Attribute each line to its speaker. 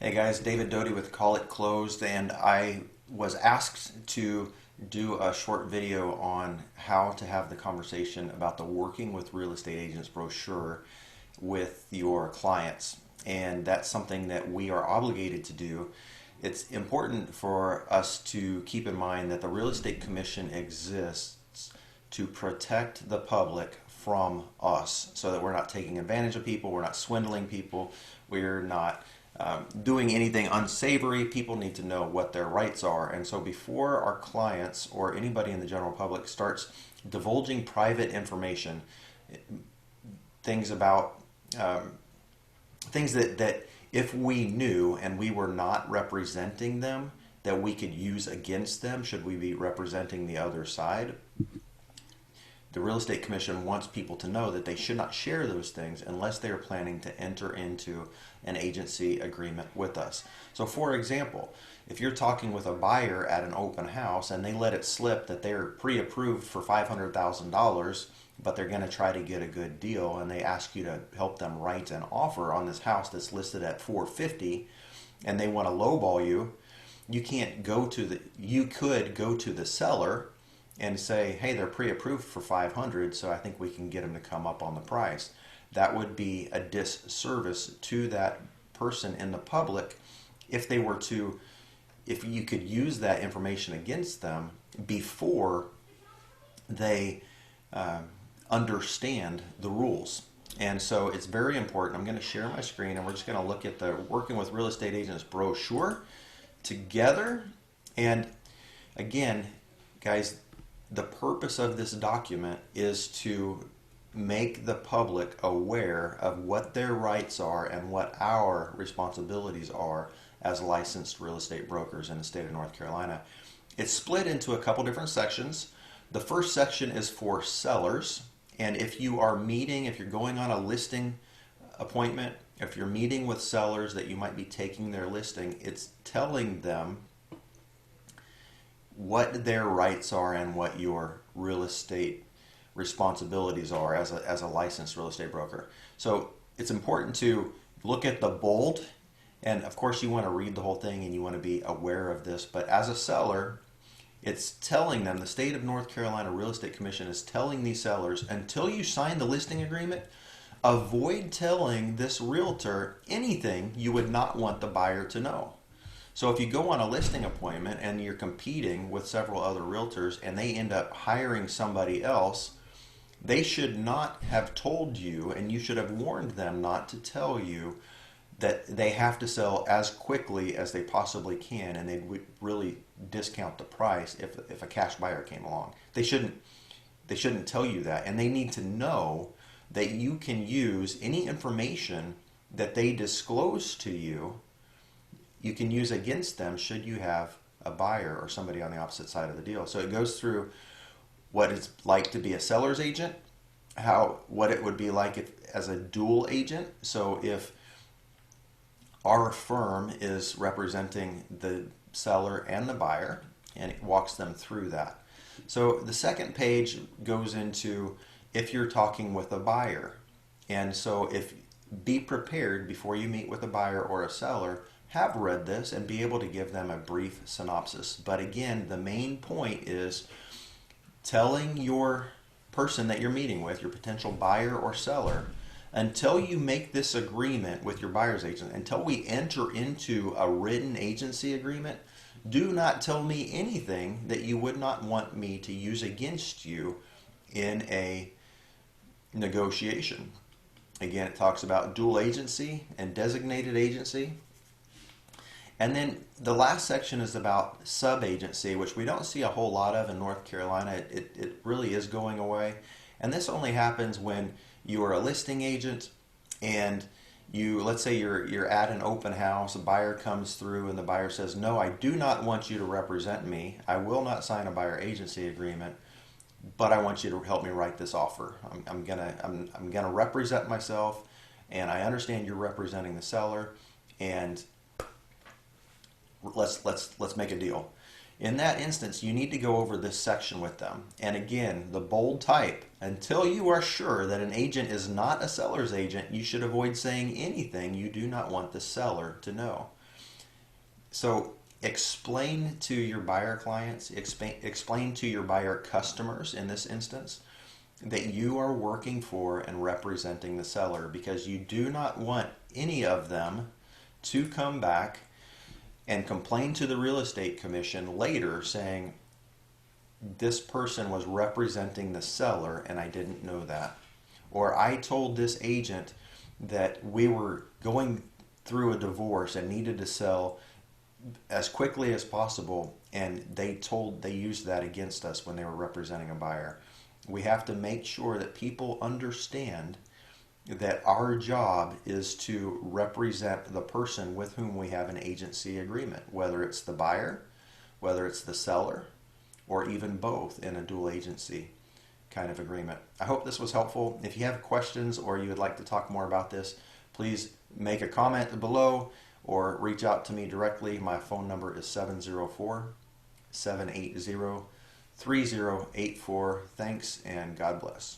Speaker 1: Hey guys, David Doty with Call It Closed, and I was asked to do a short video on how to have the conversation about the working with real estate agents brochure with your clients. And that's something that we are obligated to do. It's important for us to keep in mind that the Real Estate Commission exists to protect the public from us so that we're not taking advantage of people, we're not swindling people, we're not doing anything unsavory. People need to know what their rights are. And so before our clients or anybody in the general public starts divulging private information, things about things that if we knew and we were not representing them, that we could use against them should we be representing the other side. The Real Estate Commission wants people to know that they should not share those things unless they are planning to enter into an agency agreement with us. So for example, if you're talking with a buyer at an open house and they let it slip that they're pre-approved for $500,000, but they're going to try to get a good deal, and they ask you to help them write an offer on this house that's listed at $450,000, and they want to lowball you, you could go to the seller and say, hey, they're pre-approved for $500,000, so I think we can get them to come up on the price. That would be a disservice to that person in the public if you could use that information against them before they understand the rules. And so it's very important. I'm going to share my screen and we're just going to look at the Working with Real Estate Agents brochure together. And again, guys, the purpose of this document is to make the public aware of what their rights are and what our responsibilities are as licensed real estate brokers in the state of North Carolina. It's split into a couple different sections. The first section is for sellers, and if you're going on a listing appointment, if you're meeting with sellers that you might be taking their listing, it's telling them what their rights are and what your real estate responsibilities are as a licensed real estate broker. So it's important to look at the bold, and of course you want to read the whole thing and you want to be aware of this, but as a seller, it's telling them, the state of North Carolina Real Estate Commission is telling these sellers, until you sign the listing agreement, avoid telling this realtor anything you would not want the buyer to know. So if you go on a listing appointment and you're competing with several other realtors and they end up hiring somebody else, they should not have told you, and you should have warned them not to tell you, that they have to sell as quickly as they possibly can, and they would really discount the price if a cash buyer came along. They shouldn't tell you that, and they need to know that you can use any information that they disclose to you. You can use against them should you have a buyer or somebody on the opposite side of the deal. So it goes through what it's like to be a seller's agent, what it would be like as a dual agent. So if our firm is representing the seller and the buyer, and it walks them through that. So the second page goes into if you're talking with a buyer. And so be prepared before you meet with a buyer or a seller, have read this and be able to give them a brief synopsis. But again, the main point is telling your person that you're meeting with, your potential buyer or seller, until you make this agreement with your buyer's agent, until we enter into a written agency agreement, do not tell me anything that you would not want me to use against you in a negotiation. Again, it talks about dual agency and designated agency. And then the last section is about sub-agency, which we don't see a whole lot of in North Carolina. It really is going away. And this only happens when you are a listing agent and let's say you're at an open house, a buyer comes through and the buyer says, no, I do not want you to represent me. I will not sign a buyer agency agreement, but I want you to help me write this offer. I'm gonna represent myself, and I understand you're representing the seller, and let's make a deal. In that instance, you need to go over this section with them. And again, the bold type, until you are sure that an agent is not a seller's agent, you should avoid saying anything you do not want the seller to know. So explain to your buyer clients, explain to your buyer customers in this instance, that you are working for and representing the seller, because you do not want any of them to come back and complain to the real estate commission later saying, this person was representing the seller and I didn't know that. Or I told this agent that we were going through a divorce and needed to sell as quickly as possible, and they used that against us when they were representing a buyer. We have to make sure that people understand that our job is to represent the person with whom we have an agency agreement, whether it's the buyer, whether it's the seller, or even both in a dual agency kind of agreement. I hope this was helpful. If you have questions or you would like to talk more about this, please make a comment below or reach out to me directly. My phone number is 704-780-3084. Thanks, and God bless.